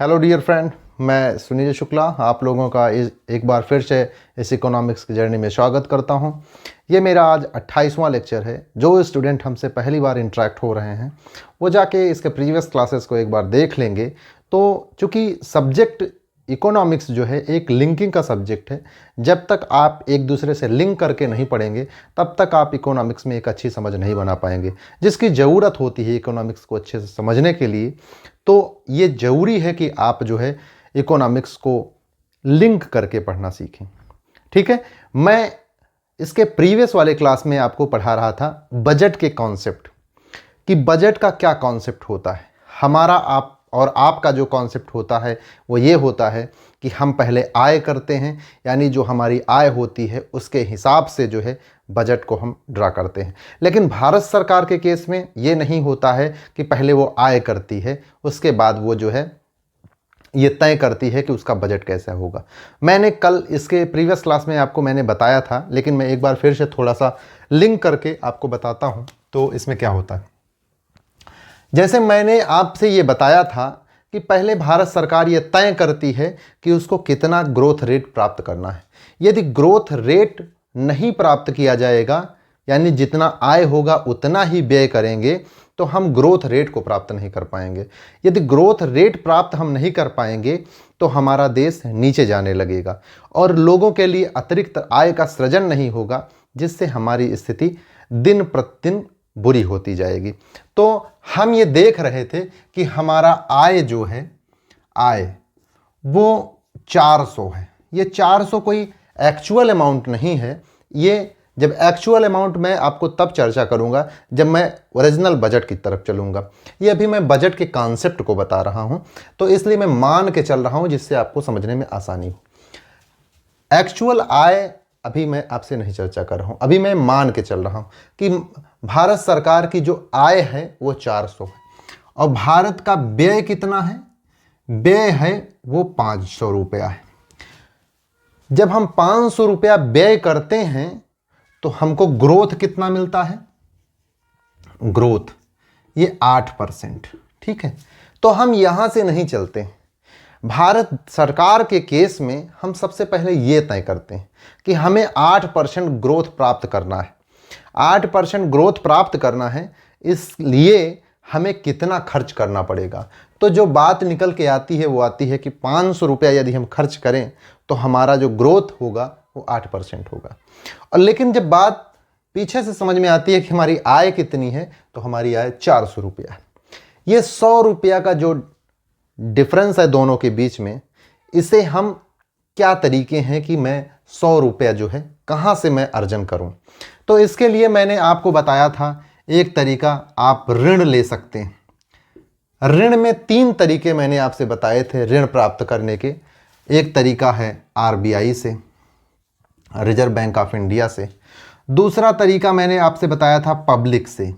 Hello dear friend, मैं सुनील शुक्ला आप लोगों का एक बार फिर से इस इकोनॉमिक्स की जर्नी में स्वागत करता हूं। ये मेरा आज 28वां लेक्चर है। जो स्टूडेंट हमसे पहली बार इंटरेक्ट हो रहे हैं वो जाके इसके प्रीवियस क्लासेस को एक बार देख लेंगे। तो चूँकि सब्जेक्ट इकोनॉमिक्स जो है एक लिंकिंग का सब्जेक्ट है, जब तक आप एक दूसरे से लिंक करके नहीं पढ़ेंगे तब तक आप इकोनॉमिक्स में एक अच्छी समझ नहीं बना पाएंगे, जिसकी ज़रूरत होती है इकोनॉमिक्स को अच्छे से समझने के लिए। तो ये ज़रूरी है कि आप जो है इकोनॉमिक्स को लिंक करके पढ़ना सीखें। ठीक है, मैं इसके प्रीवियस वाले क्लास में आपको पढ़ा रहा था बजट के कॉन्सेप्ट, कि बजट का क्या कॉन्सेप्ट होता है। हमारा आप और आपका जो कॉन्सेप्ट होता है वो ये होता है कि हम पहले आय करते हैं, यानी जो हमारी आय होती है उसके हिसाब से जो है बजट को हम ड्रा करते हैं। लेकिन भारत सरकार के केस में ये नहीं होता है कि पहले वो आय करती है उसके बाद वो जो है ये तय करती है कि उसका बजट कैसा होगा। मैंने कल इसके प्रीवियस क्लास में आपको मैंने बताया था, लेकिन मैं एक बार फिर से थोड़ा सा लिंक करके आपको बताता हूँ। तो इसमें क्या होता है, जैसे मैंने आपसे ये बताया था कि पहले भारत सरकार ये तय करती है कि उसको कितना ग्रोथ रेट प्राप्त करना है। यदि ग्रोथ रेट नहीं प्राप्त किया जाएगा, यानी जितना आय होगा उतना ही व्यय करेंगे, तो हम ग्रोथ रेट को प्राप्त नहीं कर पाएंगे। यदि ग्रोथ रेट प्राप्त हम नहीं कर पाएंगे तो हमारा देश नीचे जाने लगेगा और लोगों के लिए अतिरिक्त आय का सृजन नहीं होगा, जिससे हमारी स्थिति दिन प्रतिदिन बुरी होती जाएगी। तो हम ये देख रहे थे कि हमारा आय जो है, आय वो 400 है। ये 400 कोई एक्चुअल अमाउंट नहीं है। ये जब एक्चुअल अमाउंट मैं आपको तब चर्चा करूंगा जब मैं ओरिजिनल बजट की तरफ चलूंगा। ये अभी मैं बजट के कॉन्सेप्ट को बता रहा हूं, तो इसलिए मैं मान के चल रहा हूं जिससे आपको समझने में आसानी हो। एक्चुअल आय अभी मैं आपसे नहीं चर्चा कर रहा हूं, अभी मैं मान के चल रहा हूं कि भारत सरकार की जो आय है वो 400 है और भारत का व्यय कितना है, व्यय है वो 500 रुपया है। जब हम 500 रुपया व्यय करते हैं तो हमको ग्रोथ कितना मिलता है, ग्रोथ ये 8%। ठीक है, तो हम यहां से नहीं चलते। भारत सरकार के केस में हम सबसे पहले ये तय करते हैं कि हमें 8% ग्रोथ प्राप्त करना है। 8% ग्रोथ प्राप्त करना है, इसलिए हमें कितना खर्च करना पड़ेगा। तो जो बात निकल के आती है वो आती है कि 500 रुपया यदि हम खर्च करें तो हमारा जो ग्रोथ होगा वो 8% होगा। और लेकिन जब बात पीछे से समझ में आती है कि हमारी आय कितनी है, तो हमारी आय 400 रुपया है। ये 100 रुपया का जो डिफरेंस है दोनों के बीच में, इसे हम क्या तरीके हैं कि मैं 100 रुपया जो है कहाँ से मैं अर्जन करूं। तो इसके लिए मैंने आपको बताया था एक तरीका, आप ऋण ले सकते हैं। ऋण में 3 तरीके मैंने आपसे बताए थे ऋण प्राप्त करने के। एक तरीका है आरबीआई से, रिजर्व बैंक ऑफ इंडिया से। दूसरा तरीका मैंने आपसे बताया था पब्लिक से,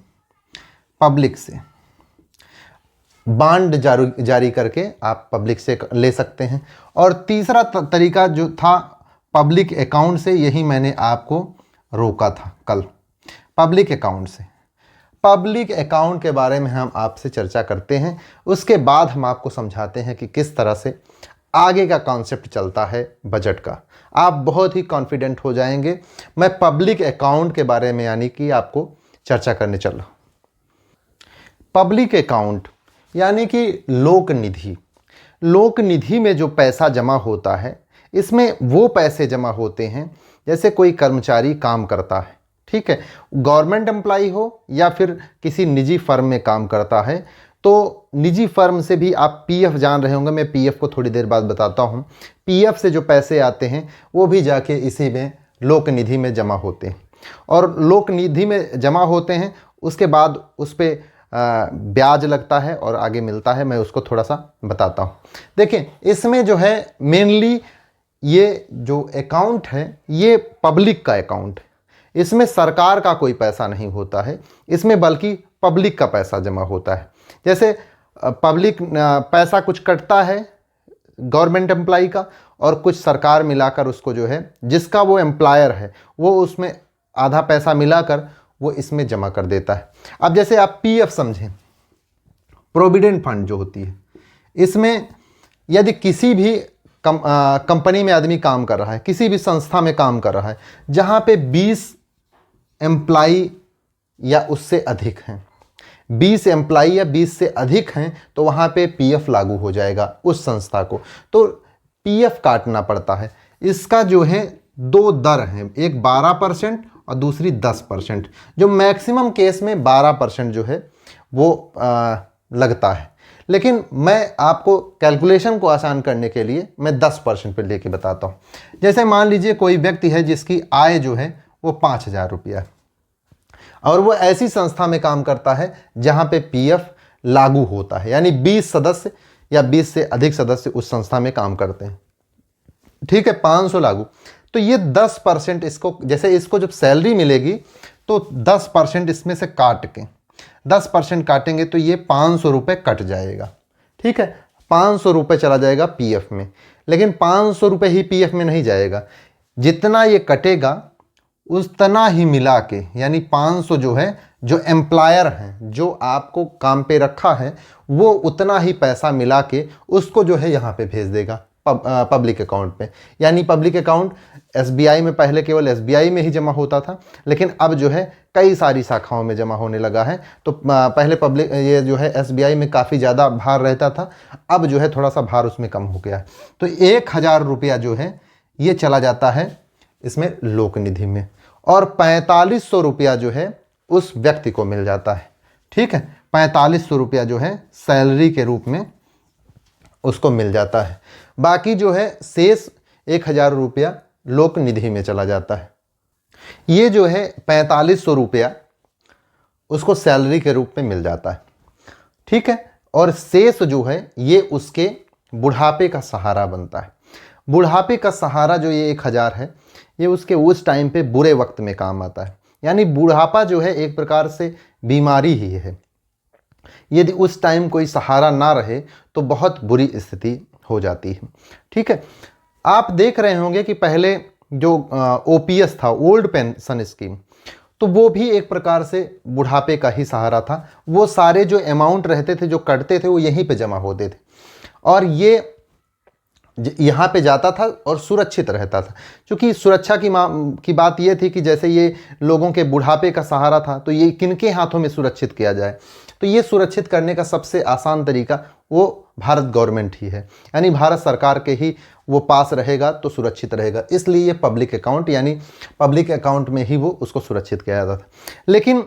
बांड जारी करके आप पब्लिक से ले सकते हैं। और तीसरा तरीका जो था पब्लिक अकाउंट से, यही मैंने आपको रोका था कल, पब्लिक अकाउंट से। पब्लिक अकाउंट के बारे में हम आपसे चर्चा करते हैं, उसके बाद हम आपको समझाते हैं कि किस तरह से आगे का कॉन्सेप्ट चलता है बजट का। आप बहुत ही कॉन्फिडेंट हो जाएंगे। मैं पब्लिक अकाउंट के बारे में यानी कि आपको चर्चा करने चल रहा हूँ। पब्लिक अकाउंट यानी कि लोक निधि। लोक निधि में जो पैसा जमा होता है, इसमें वो पैसे जमा होते हैं जैसे कोई कर्मचारी काम करता है, ठीक है, गवर्नमेंट एम्प्लॉय हो या फिर किसी निजी फर्म में काम करता है। तो निजी फर्म से भी आप पीएफ जान रहे होंगे, मैं पीएफ को थोड़ी देर बाद बताता हूँ। पीएफ से जो पैसे आते हैं वो भी जाके इसी में लोक निधि में जमा होते हैं, और लोक निधि में जमा होते हैं, उसके बाद उस पर ब्याज लगता है और आगे मिलता है। मैं उसको थोड़ा सा बताता हूँ। देखें, इसमें जो है मेनली ये जो अकाउंट है ये पब्लिक का अकाउंट है। इसमें सरकार का कोई पैसा नहीं होता है, इसमें बल्कि पब्लिक का पैसा जमा होता है। जैसे पब्लिक पैसा कुछ कटता है गवर्नमेंट एम्प्लॉय का, और कुछ सरकार मिलाकर उसको जो है, जिसका वो एम्प्लॉयर है वो उसमें आधा पैसा मिलाकर वो इसमें जमा कर देता है। अब जैसे आप पीएफ समझें, प्रोविडेंट फंड जो होती है, इसमें यदि किसी भी कंपनी में आदमी काम कर रहा है, किसी भी संस्था में काम कर रहा है जहाँ पे 20 एम्प्लाई या उससे अधिक हैं, 20 एम्प्लाई या 20 से अधिक हैं, तो वहाँ पे पीएफ लागू हो जाएगा उस संस्था को, तो पीएफ काटना पड़ता है। इसका जो है दो दर हैं, एक 12% और दूसरी 10%। जो मैक्सिमम केस में 12% जो है वो लगता है, लेकिन मैं आपको कैलकुलेशन को आसान करने के लिए मैं 10% पे लेके बताता हूँ। जैसे मान लीजिए कोई व्यक्ति है जिसकी आय जो है वो 5,000 रुपया है और वो ऐसी संस्था में काम करता है जहाँ पे पीएफ लागू होता है, यानी 20 सदस्य या 20 से अधिक सदस्य उस संस्था में काम करते हैं, ठीक है, 500 लागू। तो ये 10% इसको, जैसे इसको जब सैलरी मिलेगी तो 10% इसमें से काट के 10% काटेंगे तो ये 500 रुपये कट जाएगा, ठीक है, 500 रुपये चला जाएगा पीएफ में। लेकिन 500 रुपये ही पीएफ में नहीं जाएगा, जितना ये कटेगा उतना ही मिला के, यानी 500 जो है, जो एम्प्लॉयर हैं, जो आपको काम पे रखा है, वो उतना ही पैसा मिला के उसको जो है यहाँ पे भेज देगा पब्लिक अकाउंट पे। यानी पब्लिक अकाउंट एसबीआई में पहले केवल एसबीआई में ही जमा होता था, लेकिन अब जो है कई सारी शाखाओं में जमा होने लगा है। तो पहले पब्लिक ये जो है एसबीआई में काफ़ी ज़्यादा भार रहता था, अब जो है थोड़ा सा भार उसमें कम हो गया है। तो 1,000 रुपया जो है ये चला जाता है इसमें लोक निधि में, और 4500 रुपया जो है उस व्यक्ति को मिल जाता है, ठीक है, 4500 रुपया जो है सैलरी के रूप में उसको मिल जाता है। बाकी जो है शेष 1,000 रुपया लोक निधि में चला जाता है। ये जो है 4500 रुपया उसको सैलरी के रूप में मिल जाता है, ठीक है, और शेष जो है ये उसके बुढ़ापे का सहारा बनता है। बुढ़ापे का सहारा जो ये 1,000 है, ये उसके उस टाइम पे बुरे वक्त में काम आता है। यानी बुढ़ापा जो है एक प्रकार से बीमारी ही है, यदि उस टाइम कोई सहारा ना रहे तो बहुत बुरी स्थिति हो जाती है, ठीक है। आप देख रहे होंगे कि पहले जो ओपीएस था, ओल्ड पेंशन स्कीम, तो वो भी एक प्रकार से बुढ़ापे का ही सहारा था। वो सारे जो अमाउंट रहते थे, जो कटते थे, वो यहीं पे जमा होते थे और ये यहाँ पे जाता था और सुरक्षित रहता था। क्योंकि सुरक्षा की बात ये थी कि जैसे ये लोगों के बुढ़ापे का सहारा था, तो ये किनके हाथों में सुरक्षित किया जाए, तो ये सुरक्षित करने का सबसे आसान तरीका वो भारत गवर्नमेंट ही है, यानी भारत सरकार के ही वो पास रहेगा तो सुरक्षित रहेगा। इसलिए ये पब्लिक अकाउंट, यानी पब्लिक अकाउंट में ही वो उसको सुरक्षित किया जाता था। लेकिन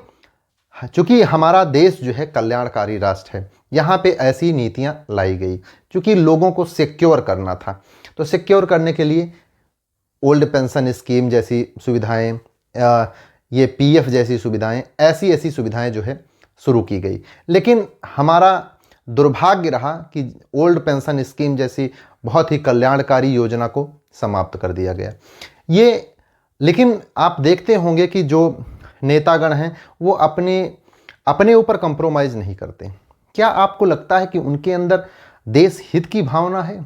चूँकि हमारा देश जो है कल्याणकारी राष्ट्र है, यहाँ पे ऐसी नीतियाँ लाई गई क्योंकि लोगों को सिक्योर करना था। तो सिक्योर करने के लिए ओल्ड पेंशन स्कीम जैसी सुविधाएं, ये पीएफ जैसी सुविधाएं, ऐसी सुविधाएं जो है शुरू की गई। लेकिन हमारा दुर्भाग्य रहा कि ओल्ड पेंशन स्कीम जैसी बहुत ही कल्याणकारी योजना को समाप्त कर दिया गया। ये, लेकिन आप देखते होंगे कि जो नेतागण हैं वो अपने ऊपर कंप्रोमाइज़ नहीं करते। क्या आपको लगता है कि उनके अंदर देश हित की भावना है?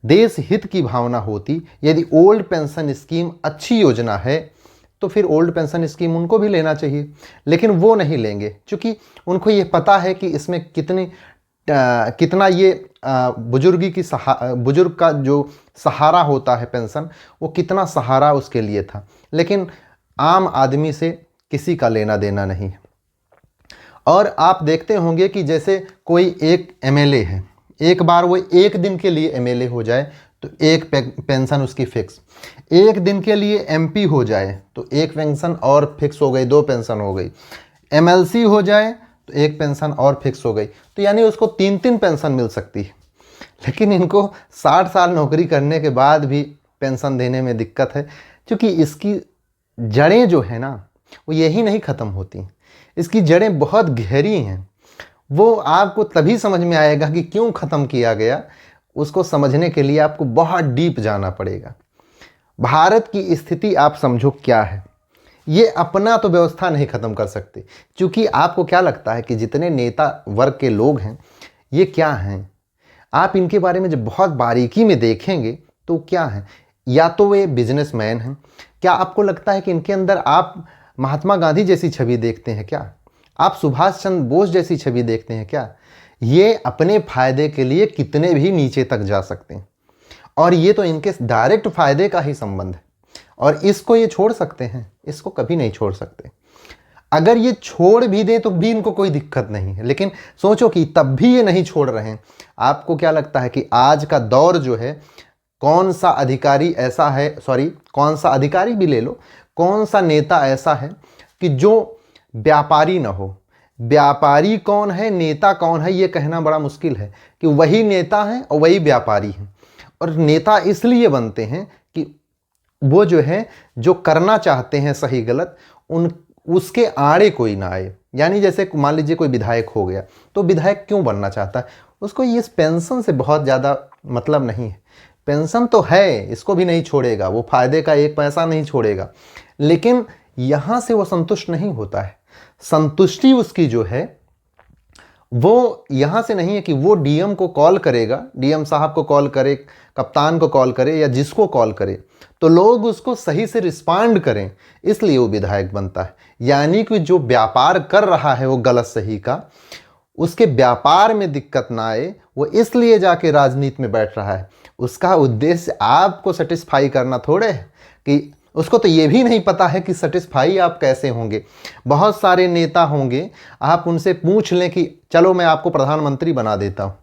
देश हित की भावना होती, यदि ओल्ड पेंशन स्कीम अच्छी योजना है तो फिर ओल्ड पेंशन स्कीम उनको भी लेना चाहिए, लेकिन वो नहीं लेंगे क्योंकि उनको ये पता है कि इसमें कितना ये बुजुर्ग का जो सहारा होता है पेंशन, वो कितना सहारा उसके लिए था। लेकिन आम आदमी से किसी का लेना देना नहीं है। और आप देखते होंगे कि जैसे कोई एक एमएलए है, एक बार वो एक दिन के लिए एमएलए हो जाए तो एक पेंशन उसकी फिक्स, एक दिन के लिए एमपी हो जाए तो एक पेंशन और फिक्स हो गई, 2 पेंशन हो गई, एमएलसी हो जाए तो एक पेंशन और फिक्स हो गई, तो यानी उसको 3 पेंशन मिल सकती है। लेकिन इनको 60 साल नौकरी करने के बाद भी पेंशन देने में दिक्कत है, क्योंकि इसकी जड़ें जो है ना वो यही नहीं ख़त्म होती, इसकी जड़ें बहुत गहरी हैं। वो आपको तभी समझ में आएगा कि क्यों ख़त्म किया गया, उसको समझने के लिए आपको बहुत डीप जाना पड़ेगा। भारत की स्थिति आप समझो क्या है, ये अपना तो व्यवस्था नहीं ख़त्म कर सकते, क्योंकि आपको क्या लगता है कि जितने नेता वर्ग के लोग हैं ये क्या हैं? आप इनके बारे में जब बहुत बारीकी में देखेंगे तो क्या हैं? या तो वे बिजनेसमैन हैं, क्या आपको लगता है कि इनके अंदर आप महात्मा गांधी जैसी छवि देखते हैं क्या? आप सुभाष चंद्र बोस जैसी छवि देखते हैं क्या? ये अपने फायदे के लिए कितने भी नीचे तक जा सकते हैं, और ये तो इनके डायरेक्ट फायदे का ही संबंध है, और इसको ये छोड़ सकते हैं? इसको कभी नहीं छोड़ सकते। अगर ये छोड़ भी दें तो भी इनको कोई दिक्कत नहीं है, लेकिन सोचो कि तब भी ये नहीं छोड़ रहे हैं। आपको क्या लगता है कि आज का दौर जो है, कौन सा अधिकारी ऐसा है, कौन सा अधिकारी भी ले लो, कौन सा नेता ऐसा है कि जो व्यापारी ना हो? व्यापारी कौन है, नेता कौन है, ये कहना बड़ा मुश्किल है कि वही नेता है और वही व्यापारी है। और नेता इसलिए बनते हैं कि वो जो है, जो करना चाहते हैं सही गलत, उसके आड़े कोई ना आए। यानी जैसे मान लीजिए कोई विधायक हो गया, तो विधायक क्यों बनना चाहता है? उसको ये पेंशन से बहुत ज़्यादा मतलब नहीं है। पेंशन तो है, इसको भी नहीं छोड़ेगा, वो फायदे का एक पैसा नहीं छोड़ेगा, लेकिन यहाँ से वो संतुष्ट नहीं होता है। संतुष्टि उसकी जो है वो यहाँ से नहीं है कि वो डीएम को कॉल करेगा, डीएम साहब को कॉल करे, कप्तान को कॉल करे, या जिसको कॉल करे तो लोग उसको सही से रिस्पॉन्ड करें, इसलिए वो विधायक बनता है। यानी कि जो व्यापार कर रहा है वो गलत सही का, उसके व्यापार में दिक्कत ना आए, वो इसलिए जाके राजनीति में बैठ रहा है। उसका उद्देश्य आपको सेटिस्फाई करना थोड़े है, कि उसको तो ये भी नहीं पता है कि सेटिस्फाई आप कैसे होंगे। बहुत सारे नेता होंगे, आप उनसे पूछ लें कि चलो मैं आपको प्रधानमंत्री बना देता हूँ,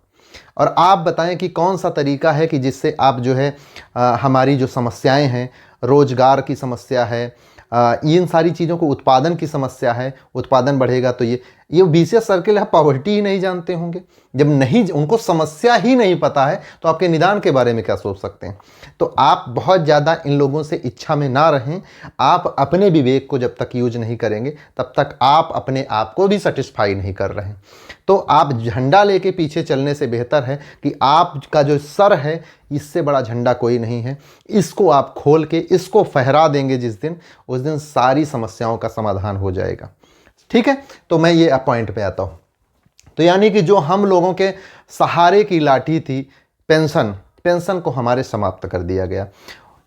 और आप बताएं कि कौन सा तरीका है कि जिससे आप जो है हमारी जो समस्याएं हैं, रोजगार की समस्या है, इन सारी चीज़ों को, उत्पादन की समस्या है, उत्पादन बढ़ेगा तो ये विशेष सर्किल है, पॉवर्टी ही नहीं जानते होंगे। जब नहीं, उनको समस्या ही नहीं पता है तो आपके निदान के बारे में क्या सोच सकते हैं? तो आप बहुत ज़्यादा इन लोगों से इच्छा में ना रहें। आप अपने विवेक को जब तक यूज नहीं करेंगे तब तक आप अपने आप को भी सेटिस्फाई नहीं कर रहे हैं। तो आप झंडा लेके पीछे चलने से बेहतर है कि आपका जो सर है, इससे बड़ा झंडा कोई नहीं है, इसको आप खोल के इसको फहरा देंगे जिस दिन, उस दिन सारी समस्याओं का समाधान हो जाएगा। ठीक है, तो मैं ये पॉइंट पे आता हूँ। तो यानी कि जो हम लोगों के सहारे की लाठी थी पेंशन को हमारे समाप्त कर दिया गया।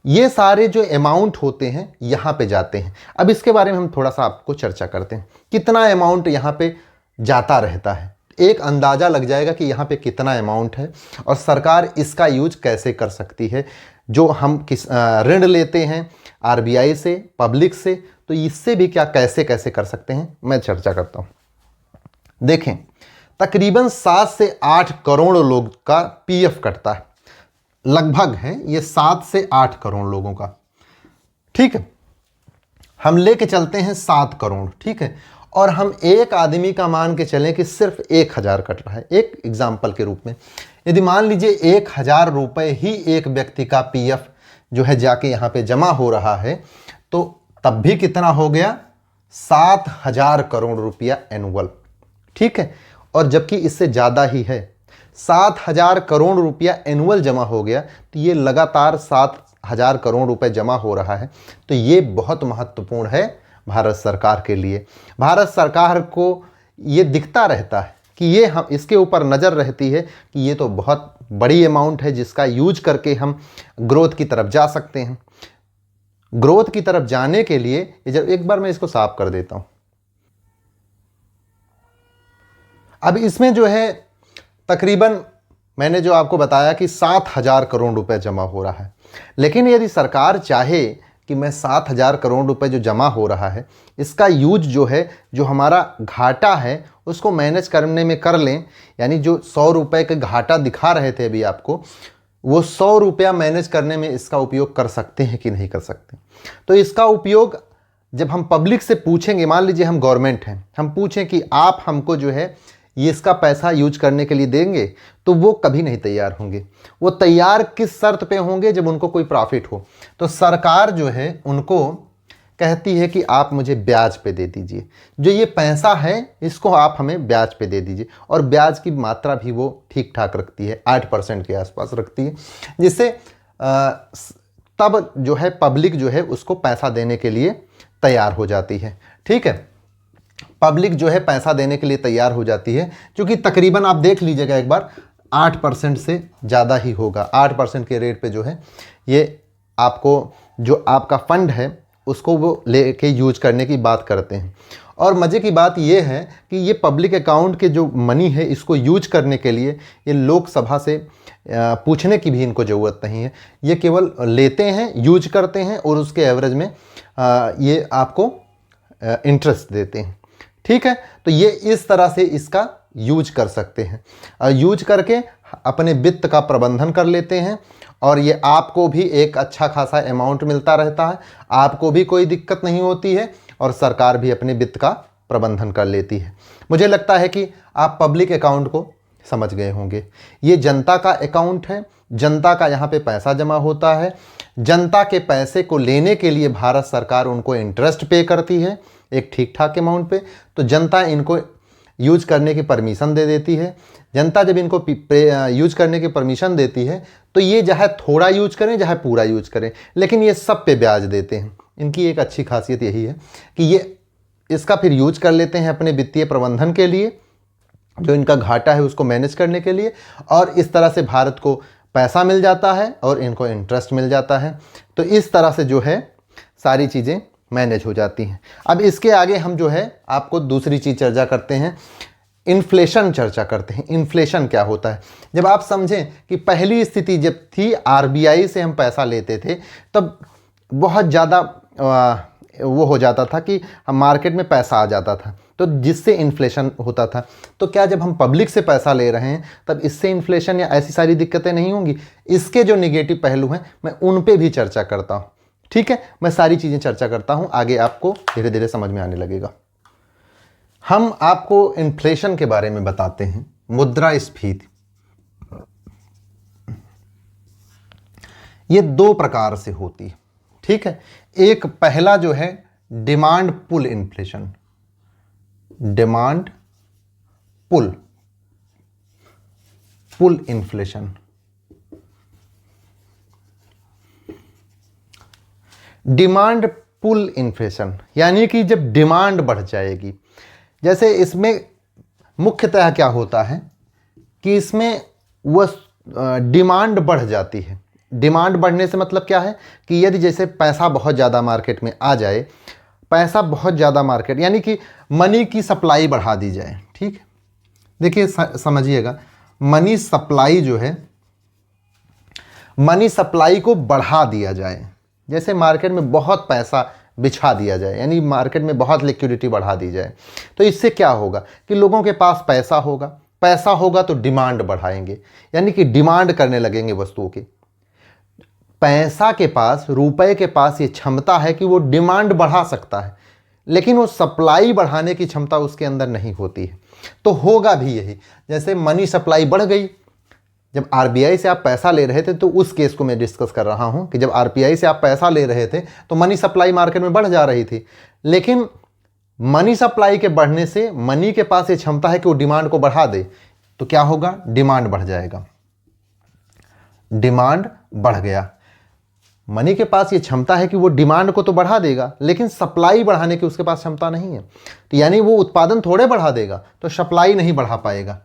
ये सारे जो अमाउंट होते हैं यहाँ पे जाते हैं। अब इसके बारे में हम थोड़ा सा आपको चर्चा करते हैं, कितना अमाउंट यहाँ पे जाता रहता है। एक अंदाज़ा लग जाएगा कि यहाँ पे कितना अमाउंट है और सरकार इसका यूज कैसे कर सकती है। जो हम ऋण लेते हैं आरबीआई से, पब्लिक से, तो इससे भी क्या कैसे कैसे कर सकते हैं, मैं चर्चा करता हूँ। देखें, तकरीबन 7 से 8 करोड़ लोग का पीएफ कटता है, लगभग है ये 7 से 8 करोड़ लोगों का। ठीक है, हम लेके चलते हैं 7 करोड़, ठीक है, और हम एक आदमी का मान के चलें कि सिर्फ 1000 कट रहा है, एक एग्जाम्पल के रूप में। यदि मान लीजिए 1000 रुपये ही एक व्यक्ति का पीएफ जो है जाके यहाँ पे जमा हो रहा है, तो तब भी कितना हो गया, 7000 करोड़ रुपया एनुअल। ठीक है, और जबकि इससे ज़्यादा ही है, 7000 करोड़ रुपया एनुअल जमा हो गया, तो ये लगातार 7000 करोड़ रुपए जमा हो रहा है। तो ये बहुत महत्वपूर्ण है भारत सरकार के लिए। भारत सरकार को ये दिखता रहता है कि ये हम, इसके ऊपर नज़र रहती है कि ये तो बहुत बड़ी अमाउंट है जिसका यूज करके हम ग्रोथ की तरफ जा सकते हैं। ग्रोथ की तरफ जाने के लिए एक बार मैं इसको साफ कर देता हूँ। अब इसमें जो है तकरीबन मैंने जो आपको बताया कि 7000 करोड़ रुपए जमा हो रहा है, लेकिन यदि सरकार चाहे कि मैं 7000 करोड़ रुपए जो जमा हो रहा है इसका यूज जो है, जो हमारा घाटा है उसको मैनेज करने में कर लें, यानी जो 100 रुपये का घाटा दिखा रहे थे अभी आपको, वो 100 रुपया मैनेज करने में इसका उपयोग कर सकते हैं कि नहीं कर सकते। तो इसका उपयोग जब हम पब्लिक से पूछेंगे, मान लीजिए हम गवर्नमेंट हैं, हम पूछें कि आप हमको जो है ये इसका पैसा यूज करने के लिए देंगे, तो वो कभी नहीं तैयार होंगे। वो तैयार किस शर्त पे होंगे, जब उनको कोई प्रॉफिट हो। तो सरकार जो है उनको कहती है कि आप मुझे ब्याज पे दे दीजिए, जो ये पैसा है इसको आप हमें ब्याज पे दे दीजिए, और ब्याज की मात्रा भी वो ठीक ठाक रखती है, 8% के आसपास रखती है, जिससे तब जो है पब्लिक जो है उसको पैसा देने के लिए तैयार हो जाती है। ठीक है, पब्लिक जो है पैसा देने के लिए तैयार हो जाती है, क्योंकि तकरीबन आप देख लीजिएगा एक बार 8% से ज़्यादा ही होगा। 8% के रेट पे जो है ये आपको, जो आपका फंड है उसको वो लेके यूज करने की बात करते हैं। और मज़े की बात ये है कि ये पब्लिक अकाउंट के जो मनी है इसको यूज करने के लिए ये लोकसभा से पूछने की भी इनको ज़रूरत नहीं है। ये केवल लेते हैं, यूज करते हैं और उसके एवरेज में ये आपको इंटरेस्ट देते हैं। ठीक है, तो ये इस तरह से इसका यूज कर सकते हैं। यूज करके अपने वित्त का प्रबंधन कर लेते हैं और ये आपको भी एक अच्छा खासा अमाउंट मिलता रहता है, आपको भी कोई दिक्कत नहीं होती है और सरकार भी अपने वित्त का प्रबंधन कर लेती है। मुझे लगता है कि आप पब्लिक अकाउंट को समझ गए होंगे। ये जनता का अकाउंट है, जनता का यहाँ पे पैसा जमा होता है। जनता के पैसे को लेने के लिए भारत सरकार उनको इंटरेस्ट पे करती है एक ठीक ठाक अमाउंट पे, तो जनता इनको यूज करने की परमिशन दे देती है। जनता जब इनको यूज करने की परमिशन देती है तो ये चाहे थोड़ा यूज करें चाहे पूरा यूज करें, लेकिन ये सब पे ब्याज देते हैं। इनकी एक अच्छी खासियत यही है कि ये इसका फिर यूज कर लेते हैं अपने वित्तीय प्रबंधन के लिए, जो इनका घाटा है उसको मैनेज करने के लिए, और इस तरह से भारत को पैसा मिल जाता है और इनको इंटरेस्ट मिल जाता है। तो इस तरह से जो है सारी चीज़ें मैनेज हो जाती हैं। अब इसके आगे हम जो है आपको दूसरी चीज़ चर्चा करते हैं, इन्फ्लेशन चर्चा करते हैं। इन्फ्लेशन क्या होता है? जब आप समझें कि पहली स्थिति जब थी आरबीआई से हम पैसा लेते थे तब बहुत ज़्यादा वो हो जाता था कि हम मार्केट में पैसा आ जाता था, तो जिससे इन्फ्लेशन होता था। तो क्या जब हम पब्लिक से पैसा ले रहे हैं तब इससे इन्फ्लेशन या ऐसी सारी दिक्कतें नहीं होंगी? इसके जो निगेटिव पहलू हैं मैं उन पे भी चर्चा करता हूँ। ठीक है, मैं सारी चीज़ें चर्चा करता हूँ, आगे आपको धीरे धीरे समझ में आने लगेगा। हम आपको इन्फ्लेशन के बारे में बताते हैं। मुद्रास्फीति ये दो प्रकार से होती है। ठीक है, एक पहला जो है demand pull inflation, demand pull inflation. Demand pull inflation यानी कि जब डिमांड बढ़ जाएगी, जैसे इसमें मुख्यतः क्या होता है कि इसमें वह डिमांड बढ़ जाती है। डिमांड बढ़ने से मतलब क्या है कि यदि जैसे पैसा बहुत ज़्यादा मार्केट में आ जाए, पैसा बहुत ज़्यादा मार्केट यानी कि मनी की सप्लाई बढ़ा दी जाए। ठीक है, देखिए समझिएगा, मनी सप्लाई जो है, मनी सप्लाई को बढ़ा दिया जाए। जैसे मार्केट में बहुत पैसा बिछा दिया जाए, यानी मार्केट में बहुत लिक्विडिटी बढ़ा दी जाए, तो इससे क्या होगा कि लोगों के पास पैसा होगा, पैसा होगा तो डिमांड बढ़ाएंगे, यानी कि डिमांड करने लगेंगे वस्तुओं की। पैसा के पास, रुपए के पास ये क्षमता है कि वो डिमांड बढ़ा सकता है, लेकिन वो सप्लाई बढ़ाने की क्षमता उसके अंदर नहीं होती है। तो होगा भी यही, जैसे मनी सप्लाई बढ़ गई। जब आरबीआई से आप पैसा ले रहे थे, तो उस केस को मैं डिस्कस कर रहा हूं कि जब आरबीआई से आप पैसा ले रहे थे तो मनी सप्लाई मार्केट में बढ़ जा रही थी, लेकिन मनी सप्लाई के बढ़ने से मनी के पास ये क्षमता है कि वो डिमांड को बढ़ा दे, तो क्या होगा? डिमांड बढ़ जाएगा। डिमांड बढ़ गया, मनी के पास ये क्षमता है कि वो डिमांड को तो बढ़ा देगा, लेकिन सप्लाई बढ़ाने की उसके पास क्षमता नहीं है। तो यानी वो उत्पादन थोड़े बढ़ा देगा तो सप्लाई नहीं बढ़ा पाएगा।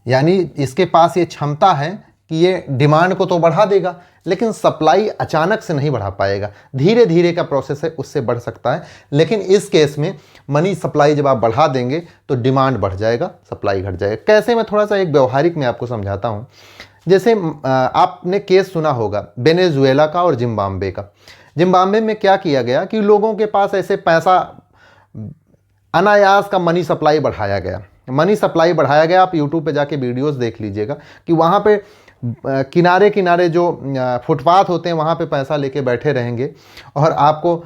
यानी इसके पास ये क्षमता है कि ये डिमांड को तो बढ़ा देगा, लेकिन सप्लाई अचानक से नहीं बढ़ा पाएगा। धीरे धीरे का प्रोसेस है, उससे बढ़ सकता है, लेकिन इस केस में मनी सप्लाई जब आप बढ़ा देंगे तो डिमांड बढ़ जाएगा, सप्लाई घट जाएगा। कैसे? मैं थोड़ा सा एक व्यवहारिक में आपको समझाता हूँ। जैसे आपने केस सुना होगा वेनेजुएला का और जिम्बाब्वे का। जिम्बाब्वे में क्या किया गया कि लोगों के पास ऐसे पैसा, अनायास का मनी सप्लाई बढ़ाया गया। मनी सप्लाई बढ़ाया गया, आप यूट्यूब पे जाके वीडियोस देख लीजिएगा कि वहाँ पे किनारे किनारे जो फुटपाथ होते हैं वहाँ पे पैसा लेके बैठे रहेंगे और आपको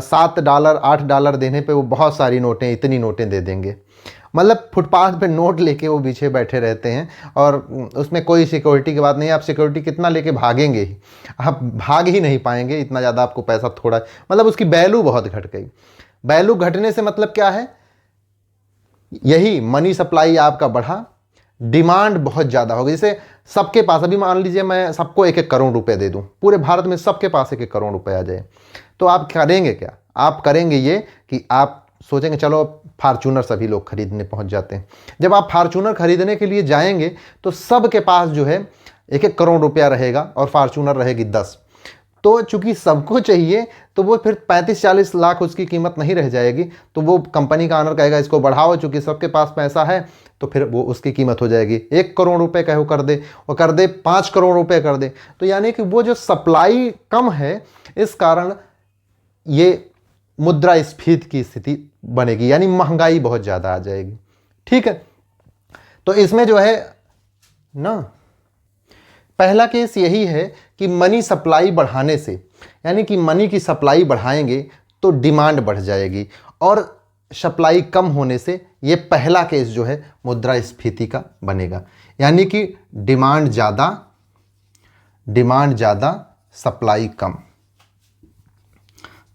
$7 $8 देने पे वो बहुत सारी नोटें, इतनी नोटें दे देंगे। मतलब फुटपाथ पे नोट लेके वो पीछे बैठे रहते हैं और उसमें कोई सिक्योरिटी की बात नहीं है। आप सिक्योरिटी कितना लेके भागेंगे ही, आप भाग ही नहीं पाएंगे, इतना ज़्यादा आपको पैसा थोड़ा, मतलब उसकी वैल्यू बहुत घट गई। वैल्यू घटने से मतलब क्या है? यही मनी सप्लाई आपका बढ़ा, डिमांड बहुत ज़्यादा हो गई। जैसे सबके पास, अभी मान लीजिए मैं सबको 1-1 करोड़ रुपए दे दूं, पूरे भारत में सबके पास 1-1 करोड़ रुपए आ जाए, तो आप करेंगे क्या? आप करेंगे ये कि आप सोचेंगे चलो फार्चूनर सभी लोग खरीदने पहुंच जाते हैं। जब आप फार्चूनर खरीदने के लिए जाएंगे तो सबके पास जो है 1-1 करोड़ रुपया रहेगा और फार्चूनर रहेगी 10। तो चूंकि सबको चाहिए तो वो फिर 35-40 लाख उसकी कीमत नहीं रह जाएगी, तो वो कंपनी का ऑनर कहेगा इसको बढ़ाओ, चूंकि सबके पास पैसा है तो फिर वो उसकी कीमत हो जाएगी 1 करोड़ रुपए कहो कर दे, और कर दे 5 करोड़ रुपए कर दे। तो यानी कि वो जो सप्लाई कम है, इस कारण ये मुद्रास्फीति की स्थिति बनेगी, यानी महंगाई बहुत ज़्यादा आ जाएगी। ठीक है, तो इसमें जो है ना, पहला केस यही है कि मनी सप्लाई बढ़ाने से, यानी कि मनी की सप्लाई बढ़ाएंगे तो डिमांड बढ़ जाएगी, और सप्लाई कम होने से ये पहला केस जो है मुद्रास्फीति का बनेगा, यानी कि डिमांड ज़्यादा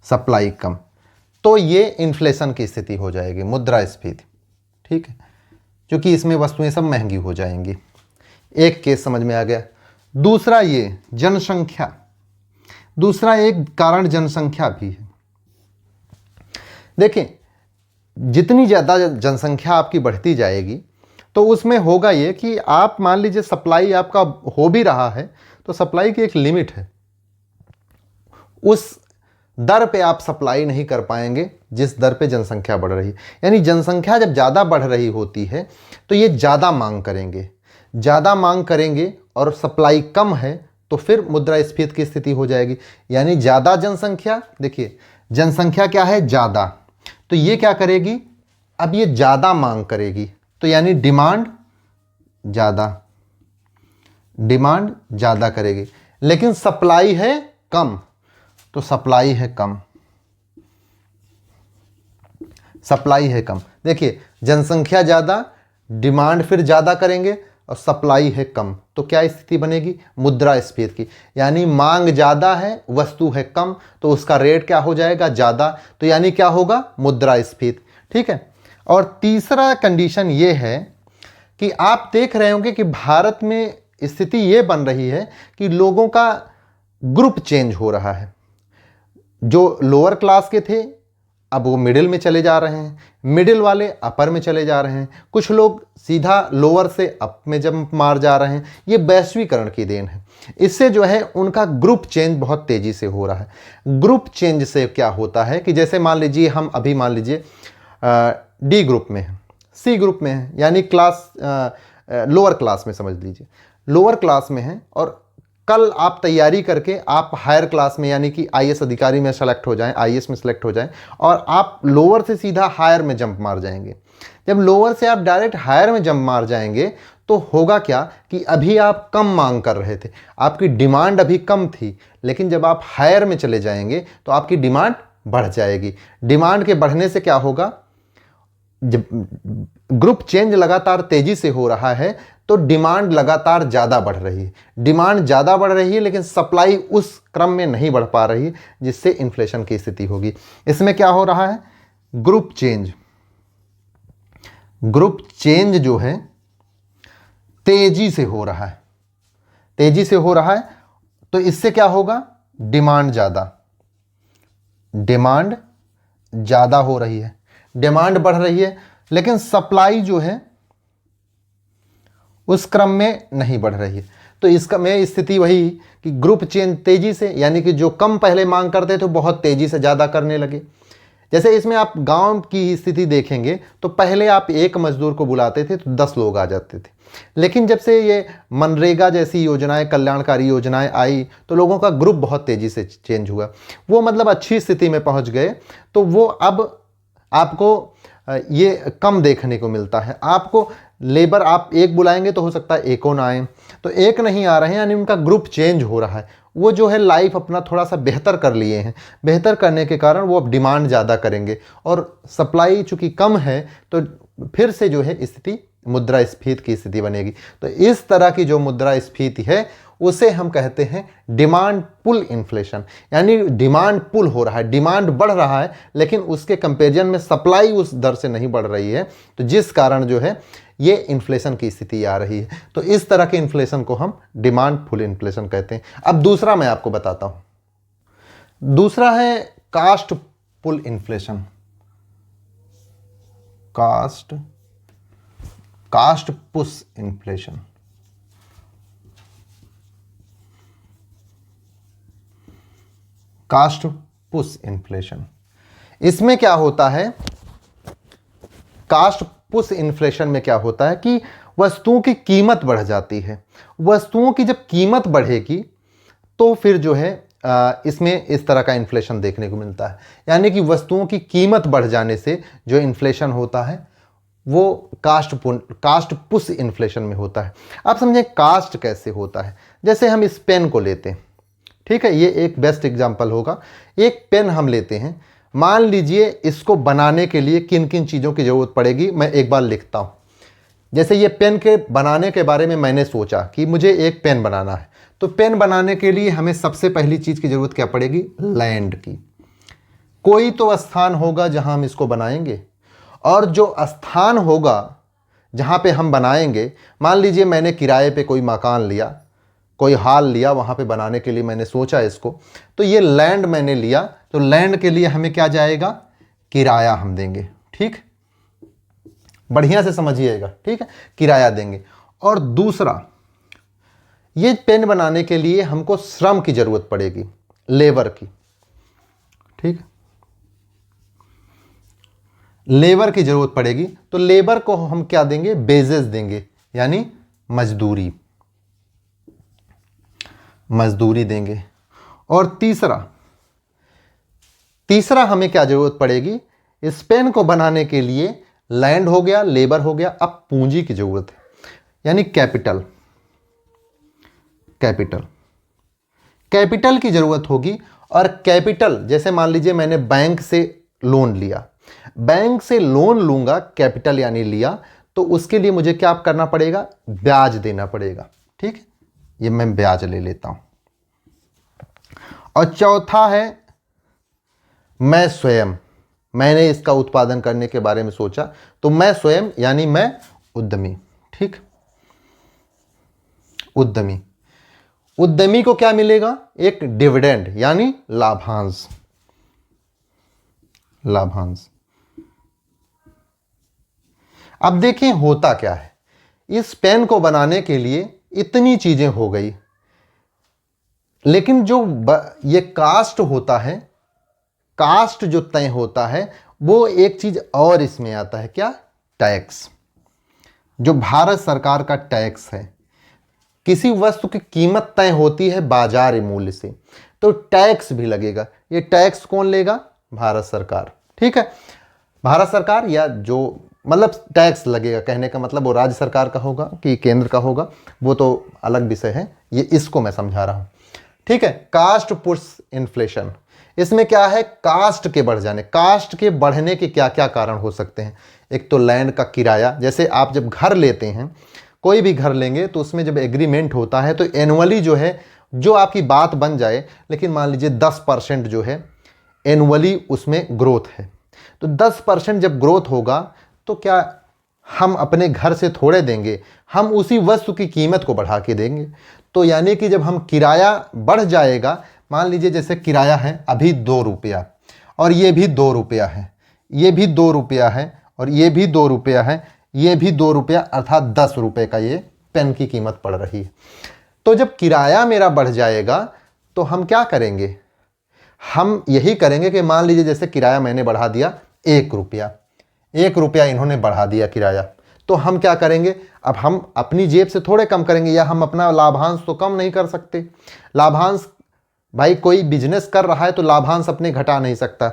सप्लाई कम, तो ये इन्फ्लेशन की स्थिति हो जाएगी, मुद्रास्फीति। ठीक है, क्योंकि इसमें वस्तुएं सब महंगी हो जाएंगी। एक केस समझ में आ गया। दूसरा ये जनसंख्या, दूसरा एक कारण जनसंख्या भी है। देखिए, जितनी ज़्यादा जनसंख्या आपकी बढ़ती जाएगी तो उसमें होगा ये कि आप मान लीजिए सप्लाई आपका हो भी रहा है, तो सप्लाई की एक लिमिट है, उस दर पे आप सप्लाई नहीं कर पाएंगे जिस दर पे जनसंख्या बढ़ रही है। यानी जनसंख्या जब ज़्यादा बढ़ रही होती है तो ये ज़्यादा मांग करेंगे और सप्लाई कम है, तो फिर मुद्रास्फीति की स्थिति हो जाएगी। यानी ज़्यादा जनसंख्या, देखिए जनसंख्या क्या है, ज़्यादा, तो ये क्या करेगी, अब ये ज़्यादा मांग करेगी, तो यानी डिमांड ज़्यादा करेगी, लेकिन सप्लाई है कम, तो सप्लाई है कम। देखिए, जनसंख्या ज़्यादा, डिमांड फिर ज़्यादा करेंगे और सप्लाई है कम, तो क्या स्थिति बनेगी, मुद्रास्फीति की। यानी मांग ज़्यादा है, वस्तु है कम, तो उसका रेट क्या हो जाएगा, ज़्यादा, तो यानी क्या होगा, मुद्रास्फीति। ठीक है, और तीसरा कंडीशन ये है कि आप देख रहे होंगे कि भारत में स्थिति ये बन रही है कि लोगों का ग्रुप चेंज हो रहा है। जो लोअर क्लास के थे अब वो मिडिल में चले जा रहे हैं, मिडिल वाले अपर में चले जा रहे हैं, कुछ लोग सीधा लोअर से अप में जंप मार जा रहे हैं। ये वैश्वीकरण की देन है। इससे जो है उनका ग्रुप चेंज बहुत तेज़ी से हो रहा है। ग्रुप चेंज से क्या होता है कि जैसे मान लीजिए हम अभी मान लीजिए डी ग्रुप में हैं, सी ग्रुप में हैं, यानी क्लास लोअर क्लास में समझ लीजिए, लोअर क्लास में हैं, और कल आप तैयारी करके आप हायर क्लास में यानी कि आईएएस अधिकारी में सेलेक्ट हो जाएं, आईएएस में सेलेक्ट हो जाएं, और आप लोअर से सीधा हायर में जंप मार जाएंगे। जब लोअर से आप डायरेक्ट हायर में जंप मार जाएंगे तो होगा क्या कि अभी आप कम मांग कर रहे थे, आपकी डिमांड अभी कम थी, लेकिन जब आप हायर में चले जाएंगे तो आपकी डिमांड बढ़ जाएगी। डिमांड के बढ़ने से क्या होगा, जब ग्रुप चेंज लगातार तेजी से हो रहा है तो डिमांड लगातार ज़्यादा बढ़ रही है, डिमांड ज़्यादा बढ़ रही है, लेकिन सप्लाई उस क्रम में नहीं बढ़ पा रही, जिससे इन्फ्लेशन की स्थिति होगी। इसमें क्या हो रहा है, ग्रुप चेंज जो है तेजी से हो रहा है, तो इससे क्या होगा, डिमांड ज़्यादा हो रही है, डिमांड बढ़ रही है, लेकिन सप्लाई जो है उस क्रम में नहीं बढ़ रही है। तो इसका में स्थिति वही कि ग्रुप चेंज तेजी से, यानी कि जो कम पहले मांग करते थे बहुत तेजी से ज़्यादा करने लगे। जैसे इसमें आप गांव की स्थिति देखेंगे तो पहले आप एक मजदूर को बुलाते थे तो 10 लोग आ जाते थे, लेकिन जब से ये मनरेगा जैसी योजनाएं, कल्याणकारी योजनाएं आई तो लोगों का ग्रुप बहुत तेज़ी से चेंज हुआ, वो मतलब अच्छी स्थिति में पहुंच गए। तो वो अब आपको ये कम देखने को मिलता है। आपको लेबर आप एक बुलाएंगे तो हो सकता है एको ना आए, तो एक नहीं आ रहे हैं, यानी उनका ग्रुप चेंज हो रहा है। वो जो है लाइफ अपना थोड़ा सा बेहतर कर लिए हैं, बेहतर करने के कारण वो अब डिमांड ज़्यादा करेंगे, और सप्लाई चूँकि कम है तो फिर से जो है स्थिति मुद्रास्फीति की स्थिति बनेगी। तो इस तरह की जो मुद्रास्फीति है उसे हम कहते हैं डिमांड पुल इन्फ्लेशन, यानी डिमांड पुल हो रहा है, डिमांड बढ़ रहा है लेकिन उसके कंपेरिजन में सप्लाई उस दर से नहीं बढ़ रही है, तो जिस कारण जो है ये इन्फ्लेशन की स्थिति आ रही है। तो इस तरह के इन्फ्लेशन को हम डिमांड पुल इन्फ्लेशन कहते हैं। अब दूसरा मैं आपको बताता हूं, दूसरा है cost pull inflation. Cost push inflation. Cost push inflation. इसमें क्या होता है, कास्ट पुश इन्फ्लेशन में क्या होता है कि वस्तुओं की कीमत बढ़ जाती है। वस्तुओं की जब कीमत बढ़ेगी तो फिर जो है इसमें इस तरह का इन्फ्लेशन देखने को मिलता है। यानी कि वस्तुओं की कीमत बढ़ जाने से जो इन्फ्लेशन होता है वो कास्ट पुश इन्फ्लेशन में होता है। आप समझें कास्ट कैसे होता है। जैसे हम इस पेन को लेते हैं, ठीक है, ये एक बेस्ट एग्जांपल होगा। एक पेन हम लेते हैं, मान लीजिए इसको बनाने के लिए किन किन चीज़ों की ज़रूरत पड़ेगी, मैं एक बार लिखता हूँ। जैसे ये पेन के बनाने के बारे में मैंने सोचा कि मुझे एक पेन बनाना है, तो पेन बनाने के लिए हमें सबसे पहली चीज़ की ज़रूरत क्या पड़ेगी, लैंड की। कोई तो स्थान होगा जहाँ हम इसको बनाएंगे, और जो स्थान होगा जहाँ पे हम बनाएंगे, मान लीजिए मैंने किराए पे कोई मकान लिया, कोई हॉल लिया, वहाँ पे बनाने के लिए मैंने सोचा इसको, तो ये लैंड मैंने लिया, तो लैंड के लिए हमें क्या जाएगा, किराया हम देंगे। ठीक, बढ़िया से समझिएगा, ठीक है, किराया देंगे। और दूसरा, ये पेन बनाने के लिए हमको श्रम की जरूरत पड़ेगी, लेबर की। ठीक, लेबर की जरूरत पड़ेगी, तो लेबर को हम क्या देंगे, बेजेस देंगे, यानी मजदूरी देंगे। और तीसरा हमें क्या जरूरत पड़ेगी, इस पेन को बनाने के लिए लैंड हो गया, लेबर हो गया, अब पूंजी की जरूरत है, यानी कैपिटल की जरूरत होगी। और कैपिटल, जैसे मान लीजिए मैंने बैंक से लोन लिया, बैंक से लोन लूंगा, कैपिटल यानी लिया, तो उसके लिए मुझे क्या करना पड़ेगा, ब्याज देना पड़ेगा। ठीक है, ये मैं ब्याज ले लेता हूं। और चौथा है मैंने इसका उत्पादन करने के बारे में सोचा, तो मैं स्वयं यानी मैं उद्यमी। ठीक, उद्यमी को क्या मिलेगा, एक डिविडेंड यानी लाभांश। अब देखें होता क्या है, इस पेन को बनाने के लिए इतनी चीजें हो गई, लेकिन जो ये कास्ट होता है, कास्ट जो तय होता है, वो एक चीज और इसमें आता है, क्या, टैक्स। जो भारत सरकार का टैक्स है, किसी वस्तु की कीमत तय होती है बाजार मूल्य से, तो टैक्स भी लगेगा। ये टैक्स कौन लेगा, भारत सरकार। ठीक है, भारत सरकार, या जो मतलब टैक्स लगेगा, कहने का मतलब वो राज्य सरकार का होगा कि केंद्र का होगा, वो तो अलग विषय है, ये इसको मैं समझा रहा हूं। ठीक है, कास्ट पुश इन्फ्लेशन, इसमें क्या है, कास्ट के बढ़ जाने, कास्ट के बढ़ने के क्या क्या कारण हो सकते हैं। एक तो लैंड का किराया, जैसे आप जब घर लेते हैं, कोई भी घर लेंगे तो उसमें जब एग्रीमेंट होता है तो एनुअली जो है, जो आपकी बात बन जाए, लेकिन मान लीजिए 10% जो है एनुअली उसमें ग्रोथ है, तो 10% जब ग्रोथ होगा तो क्या हम अपने घर से थोड़े देंगे, हम उसी वस्तु की कीमत को बढ़ा के देंगे। तो यानी कि जब हम किराया बढ़ जाएगा, मान लीजिए जैसे किराया है अभी 2 रुपया, और ये भी 2 रुपया है, ये भी 2 रुपया है, और ये भी 2 रुपया है, ये भी 2 रुपया, अर्थात 10 रुपये का ये पेन की कीमत पड़ रही है। तो जब किराया मेरा बढ़ जाएगा तो हम क्या करेंगे, हम यही करेंगे कि मान लीजिए जैसे किराया मैंने बढ़ा दिया 1 रुपया, 1 रुपया इन्होंने बढ़ा दिया किराया, तो हम क्या करेंगे, अब हम अपनी जेब से थोड़े कम करेंगे, या हम अपना लाभांश तो कम नहीं कर सकते। लाभांश, भाई कोई बिजनेस कर रहा है तो लाभांश अपने घटा नहीं सकता,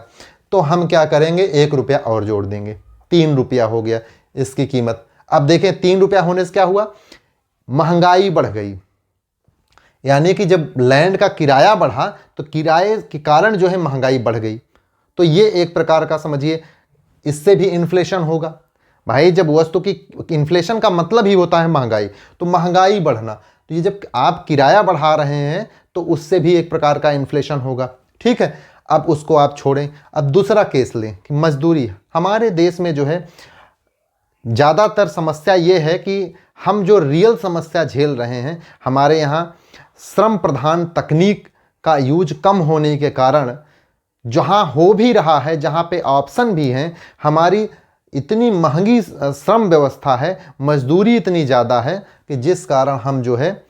तो हम क्या करेंगे, 1 रुपया और जोड़ देंगे, 3 रुपया हो गया इसकी कीमत। अब देखें 3 रुपया होने से क्या हुआ, महंगाई बढ़ गई, यानी कि जब लैंड का किराया बढ़ा तो किराए के कारण जो है महंगाई बढ़ गई। तो ये एक प्रकार का समझिए, इससे भी इन्फ्लेशन होगा। भाई जब वस्तु की, इन्फ्लेशन का मतलब ही होता है महंगाई, तो महंगाई बढ़ना, तो ये जब आप किराया बढ़ा रहे हैं तो उससे भी एक प्रकार का इन्फ्लेशन होगा। ठीक है, अब उसको आप छोड़ें। अब दूसरा केस लें कि मजदूरी। हमारे देश में जो है ज़्यादातर समस्या ये है कि हम जो रियल समस्या झेल रहे हैं, हमारे यहाँ श्रम प्रधान तकनीक का यूज कम होने के कारण, जहाँ हो भी रहा है, जहाँ पे ऑप्शन भी हैं, हमारी इतनी महंगी श्रम व्यवस्था है, मजदूरी इतनी ज़्यादा है कि जिस कारण हम जो है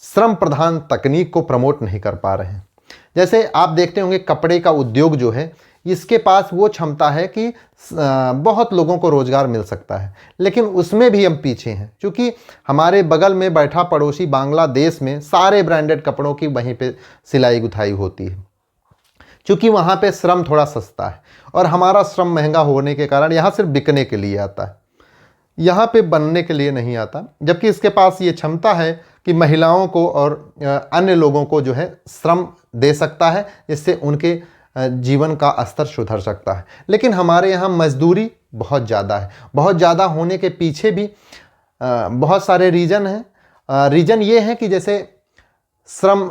श्रम प्रधान तकनीक को प्रमोट नहीं कर पा रहे हैं। जैसे आप देखते होंगे कपड़े का उद्योग जो है, इसके पास वो क्षमता है कि बहुत लोगों को रोजगार मिल सकता है, लेकिन उसमें भी हम पीछे हैं, क्योंकि हमारे बगल में बैठा पड़ोसी बांग्लादेश में सारे ब्रांडेड कपड़ों की वहीं पे सिलाई गुथाई होती है, क्योंकि वहाँ पे श्रम थोड़ा सस्ता है और हमारा श्रम महंगा होने के कारण यहाँ सिर्फ बिकने के लिए आता है, यहाँ पे बनने के लिए नहीं आता। जबकि इसके पास ये क्षमता है कि महिलाओं को और अन्य लोगों को जो है श्रम दे सकता है, जिससे उनके जीवन का स्तर सुधर सकता है। लेकिन हमारे यहाँ मजदूरी बहुत ज़्यादा है। बहुत ज़्यादा होने के पीछे भी बहुत सारे रीज़न हैं। रीज़न ये है कि जैसे श्रम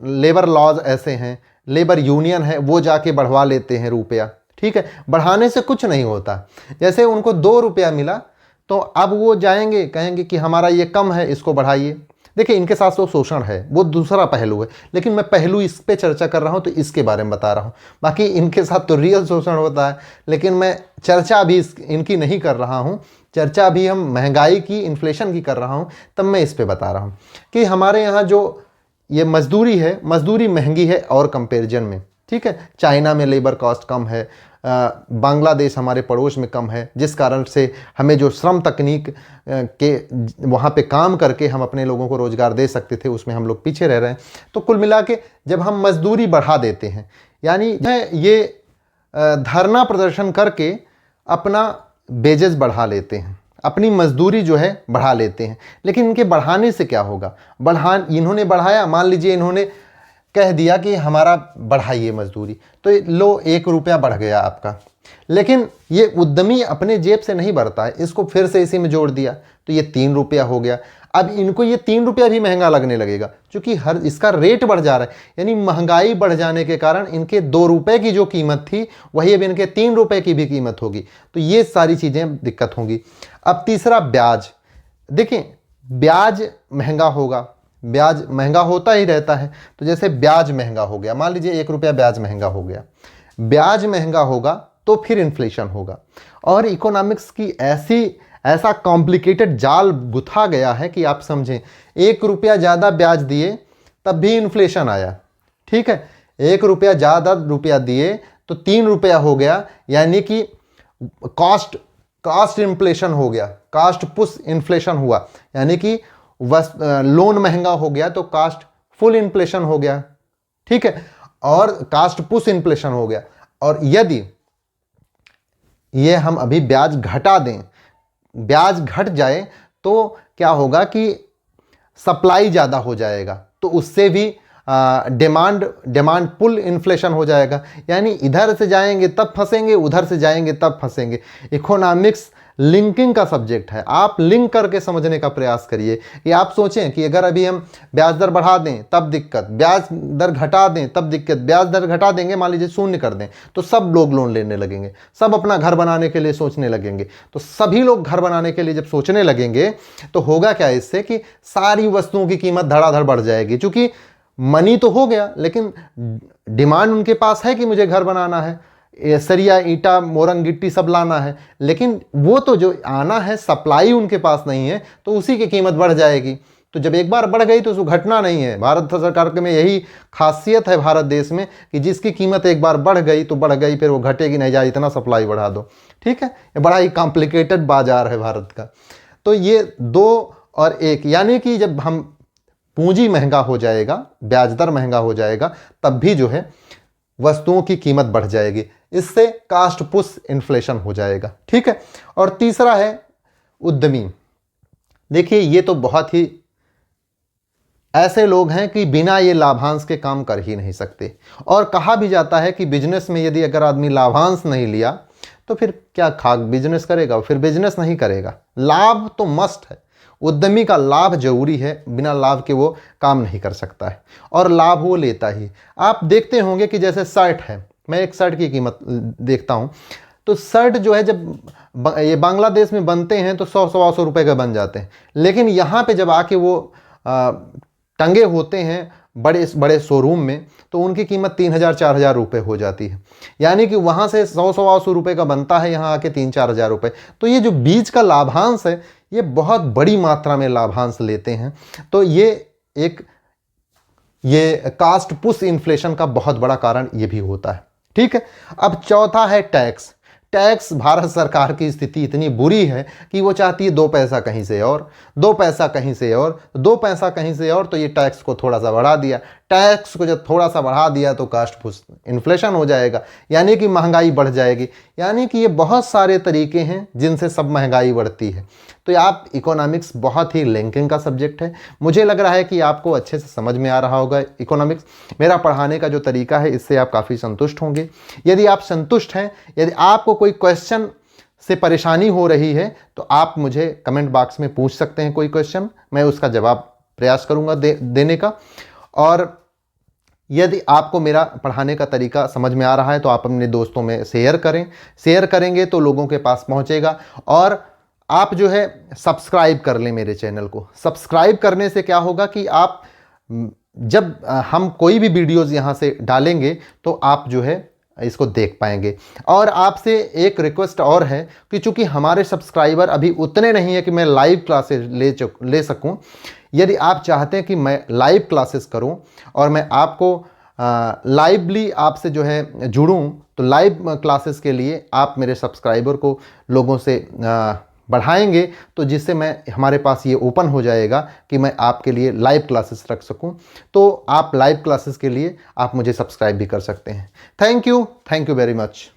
लेबर लॉज ऐसे हैं, लेबर यूनियन है, वो जाके बढ़वा लेते हैं रुपया। ठीक है, बढ़ाने से कुछ नहीं होता। जैसे उनको 2 रुपया मिला तो अब वो जाएंगे, कहेंगे कि हमारा ये कम है, इसको बढ़ाइए। देखिए, इनके साथ तो शोषण है, वो दूसरा पहलू है, लेकिन मैं पहलू इस पे चर्चा कर रहा हूँ तो इसके बारे में बता रहा हूँ। बाकी इनके साथ तो रियल शोषण होता है, लेकिन मैं चर्चा अभी इनकी नहीं कर रहा हूँ। चर्चा अभी हम महंगाई की, इन्फ्लेशन की कर रहा हूँ, तब मैं इस पे बता रहा हूँ कि हमारे यहाँ जो ये मजदूरी है, मजदूरी महंगी है और कंपेरिजन में। ठीक है, चाइना में लेबर कॉस्ट कम है, बांग्लादेश हमारे पड़ोस में कम है, जिस कारण से हमें जो श्रम तकनीक के वहाँ पे काम करके हम अपने लोगों को रोज़गार दे सकते थे, उसमें हम लोग पीछे रह रहे हैं। तो कुल मिला के जब हम मजदूरी बढ़ा देते हैं, यानी ये धरना प्रदर्शन करके अपना वेजेस बढ़ा लेते हैं, अपनी मजदूरी जो है बढ़ा लेते हैं। लेकिन इनके बढ़ाने से क्या होगा? इन्होंने बढ़ाया, मान लीजिए इन्होंने कह दिया कि हमारा बढ़ाइए मजदूरी, तो लो 1 रुपया बढ़ गया आपका। लेकिन ये उद्यमी अपने जेब से नहीं बढ़ता है, इसको फिर से इसी में जोड़ दिया तो ये 3 रुपया हो गया। अब इनको ये 3 रुपया भी महंगा लगने लगेगा, क्योंकि हर इसका रेट बढ़ जा रहा है। यानी महंगाई बढ़ जाने के कारण इनके 2 रुपये की जो कीमत थी, वही अब इनके 3 रुपये की भी कीमत होगी। तो ये सारी चीज़ें दिक्कत होंगी। अब तीसरा, ब्याज। देखिए, ब्याज महंगा होगा, ब्याज महंगा होता ही रहता है। तो जैसे ब्याज महंगा हो गया, मान लीजिए 1 रुपया ब्याज महंगा हो गया, ब्याज महंगा होगा तो फिर इन्फ्लेशन होगा। और इकोनॉमिक्स की ऐसा कॉम्प्लिकेटेड जाल गुथा गया है कि आप समझें, 1 रुपया ज़्यादा ब्याज दिए तब भी इन्फ्लेशन आया। ठीक है, 1 रुपया ज़्यादा रुपया दिए तो 3 रुपया हो गया, यानी कि कॉस्ट इन्फ्लेशन हो गया, कास्ट पुश इन्फ्लेशन हुआ। यानी कि लोन महंगा हो गया तो कास्ट फुल इन्फ्लेशन हो गया। ठीक है, और कास्ट पुश इन्फ्लेशन हो गया। और यदि ये हम अभी ब्याज घटा दें, ब्याज घट जाए तो क्या होगा कि सप्लाई ज़्यादा हो जाएगा, तो उससे भी डिमांड पुल इन्फ्लेशन हो जाएगा। यानी इधर से जाएंगे तब फंसेंगे, उधर से जाएंगे तब फंसेंगे। इकोनॉमिक्स लिंकिंग का सब्जेक्ट है, आप लिंक करके समझने का प्रयास करिए। कि आप सोचें कि अगर अभी हम ब्याज दर बढ़ा दें तब दिक्कत, ब्याज दर घटा दें तब दिक्कत, ब्याज दर घटा देंगे मान लीजिए 0 कर दें तो सब लोग लोन लेने लगेंगे, सब अपना घर बनाने के लिए सोचने लगेंगे। तो सभी लोग घर बनाने के लिए जब सोचने लगेंगे तो होगा क्या इससे कि सारी वस्तुओं की कीमत धड़ाधड़ बढ़ जाएगी। चूंकि मनी तो हो गया, लेकिन डिमांड उनके पास है कि मुझे घर बनाना है, सरिया ईंटा मोरंग गिट्टी सब लाना है, लेकिन वो तो जो आना है सप्लाई उनके पास नहीं है, तो उसी की कीमत बढ़ जाएगी। तो जब एक बार बढ़ गई तो उसको घटना नहीं है। भारत सरकार के में यही खासियत है भारत देश में कि जिसकी कीमत एक बार बढ़ गई तो बढ़ गई, फिर वो घटेगी नहीं, जाए इतना सप्लाई बढ़ा दो। ठीक है, ये बड़ा ही कॉम्प्लिकेटेड बाजार है भारत का। तो ये 2 और 1, यानी कि जब हम पूंजी महंगा हो जाएगा, ब्याज दर महंगा हो जाएगा, तब भी जो है वस्तुओं की कीमत बढ़ जाएगी। इससे कास्ट पुश इन्फ्लेशन हो जाएगा। ठीक है, और तीसरा है उद्यमी। देखिए, ये तो बहुत ही ऐसे लोग हैं कि बिना ये लाभांश के काम कर ही नहीं सकते। और कहा भी जाता है कि बिजनेस में यदि अगर आदमी लाभांश नहीं लिया तो फिर क्या खाक बिजनेस करेगा, फिर बिजनेस नहीं करेगा। लाभ तो मस्ट है, उद्यमी का लाभ जरूरी है, बिना लाभ के वो काम नहीं कर सकता है, और लाभ वो लेता ही। आप देखते होंगे कि जैसे शर्ट है, मैं एक शर्ट की कीमत देखता हूँ, तो शर्ट जो है जब ये बांग्लादेश में बनते हैं तो 100-125 रुपये का बन जाते हैं, लेकिन यहाँ पे जब आके वो टंगे होते हैं बड़े बड़े शोरूम में तो उनकी कीमत 3,000-4,000 रुपये हो जाती है। यानी कि वहाँ से 100-125 रुपये का बनता है, यहाँ आके 3,000-4,000 रुपये। तो ये जो बीच का लाभांश है, ये बहुत बड़ी मात्रा में लाभांश लेते हैं। तो ये एक ये कास्ट पुश इन्फ्लेशन का बहुत बड़ा कारण ये भी होता है। ठीक है, अब चौथा है टैक्स। टैक्स, भारत सरकार की स्थिति इतनी बुरी है कि वो चाहती है 2 पैसा कहीं से और, 2 पैसा कहीं से और, 2 पैसा कहीं से और, तो ये टैक्स को थोड़ा सा बढ़ा दिया। टैक्स को जब थोड़ा सा बढ़ा दिया तो कास्ट पुश इन्फ्लेशन हो जाएगा, यानी कि महंगाई बढ़ जाएगी। यानी कि ये बहुत सारे तरीके हैं जिनसे सब महंगाई बढ़ती है। तो आप इकोनॉमिक्स बहुत ही लिंकिंग का सब्जेक्ट है। मुझे लग रहा है कि आपको अच्छे से समझ में आ रहा होगा इकोनॉमिक्स। मेरा पढ़ाने का जो तरीका है इससे आप काफ़ी संतुष्ट होंगे। यदि आप संतुष्ट हैं, यदि आपको कोई क्वेश्चन से परेशानी हो रही है तो आप मुझे कमेंट बॉक्स में पूछ सकते हैं कोई क्वेश्चन, मैं उसका जवाब प्रयास करूंगा देने का। और यदि आपको मेरा पढ़ाने का तरीका समझ में आ रहा है तो आप अपने दोस्तों में शेयर करें। शेयर करेंगे तो लोगों के पास पहुंचेगा। और आप जो है सब्सक्राइब कर लें मेरे चैनल को। सब्सक्राइब करने से क्या होगा कि आप जब हम कोई भी वीडियोज़ यहाँ से डालेंगे तो आप जो है इसको देख पाएंगे। और आपसे एक रिक्वेस्ट और है कि चूंकि हमारे सब्सक्राइबर अभी उतने नहीं है कि मैं लाइव क्लासेस ले सकूं, यदि आप चाहते हैं कि मैं लाइव क्लासेस करूं और मैं आपको लाइवली आपसे जो है जुड़ूं, तो लाइव क्लासेस के लिए आप मेरे सब्सक्राइबर को लोगों से बढ़ाएंगे, तो जिससे हमारे पास ये ओपन हो जाएगा कि मैं आपके लिए लाइव क्लासेस रख सकूं। तो आप लाइव क्लासेस के लिए आप मुझे सब्सक्राइब भी कर सकते हैं। Thank you very much.